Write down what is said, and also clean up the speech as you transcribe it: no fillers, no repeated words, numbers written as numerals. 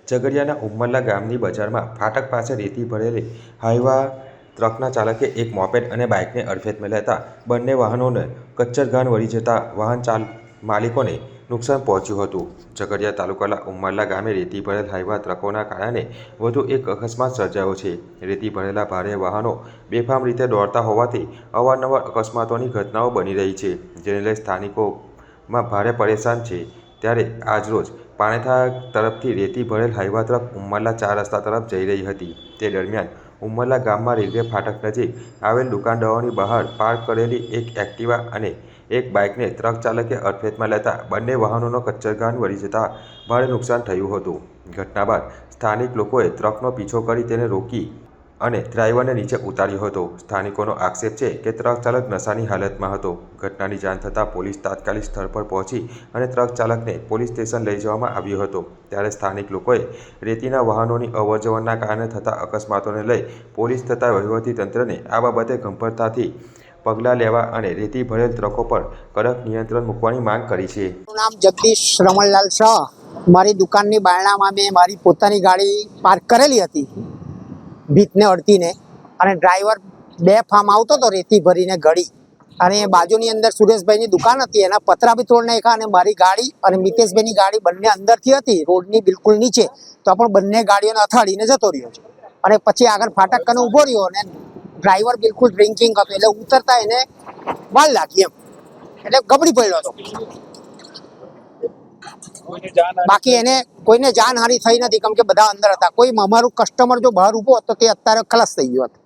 ઝઘડિયાના ઉમરલા ગામની બજારમાં ફાટક પાસે રેતી ભરેલી હાઈવા ટ્રકના ચાલકે એક મોપેડ અને બાઇકને અડફેટમાં લેતા બંને વાહનોને કચ્છરઘાણ વળી જતા માલિકોને નુકસાન પહોંચ્યું હતું. ઝઘડિયા તાલુકાના ઉમરલા ગામે રેતી ભરેલ હાઈવા ટ્રકોના કારણે વધુ એક અકસ્માત સર્જાયો છે. રેતી ભરેલા ભારે વાહનો બેફામ રીતે દોડતા હોવાથી અવારનવાર અકસ્માતોની ઘટનાઓ બની રહી છે, જેને લઈ સ્થાનિકોમાં ભારે પરેશાન છે. ત્યારે આજરોજ પાણેથા તરફથી રેતી ભરેલ હાઈવા ટ્રક ઉમરલા 4 રસ્તા તરફ જઈ રહી હતી. તે દરમિયાન ઉમરલા ગામમાં રેલવે ફાટક નજીક આવેલ દુકાનદારોની બહાર પાર્ક કરેલી એક એક્ટિવા અને એક બાઇકને ટ્રક ચાલકે અડફેટમાં લેતા બંને વાહનોનો કચ્છરઘાણ વળી જતા ભારે નુકસાન થયું હતું. ઘટના બાદ સ્થાનિક લોકોએ ટ્રકનો પીછો કરી તેને રોકી અને ડ્રાઈવરને નીચે ઉતાર્યો હતો. સ્થાનિકોનો આક્ષેપ છે કે ટ્રક ચાલક નશાની હાલતમાં હતો. ઘટનાની જાણ થતાં પોલીસ તાત્કાલિક સ્થળ પર પહોંચી અને ટ્રક ચાલકને પોલીસ સ્ટેશન લઈ જવામાં આવ્યો હતો. ત્યારે સ્થાનિક લોકોએ રેતીના વાહનોની અવરજવરના કારણે થતા અકસ્માતોને લઈ પોલીસ તથા વહીવટીતંત્રને આ બાબતે ગંભીરતાથી પગલાં લેવા અને રેતી ભરેલ ટ્રકો પર કડક નિયંત્રણ મૂકવાની માંગ કરી છે. નામ જગદીશ રમણલાલ શાહ. મારી દુકાનની બારણામાં મેં મારી પોતાની ગાડી પાર્ક કરેલી હતી ભીતને અડતીને, અને ડ્રાઈવર બેફામ આવતો હતો રેતી ભરીને ગળી, અને બાજુની અંદર સુરેશભાઈની દુકાન હતી, એના પતરા બી તોડ નાખ્યા, અને મારી ગાડી અને મિતેશભાઈની ગાડી બંને અંદરથી હતી, રોડની બિલકુલ નીચે, તો પણ બંને ગાડીઓને અથાડીને જતો રહ્યો છે. અને પછી આગળ ફાટક કને ઊભો રહ્યો અને ડ્રાઈવર બિલકુલ ડ્રિંકિંગ હતો, એટલે ઉતરતા એને વાલ લાગી એમ, એટલે ગબડી પડ્યો હતો. બાકી એને કોઈને જાનહાનિ થઈ નથી, કેમ કે બધા અંદર હતા. કોઈ અમારું કસ્ટમર જો બહાર ઊભો હતો તે અત્યારે ખલાસ થઈ ગયો હતો.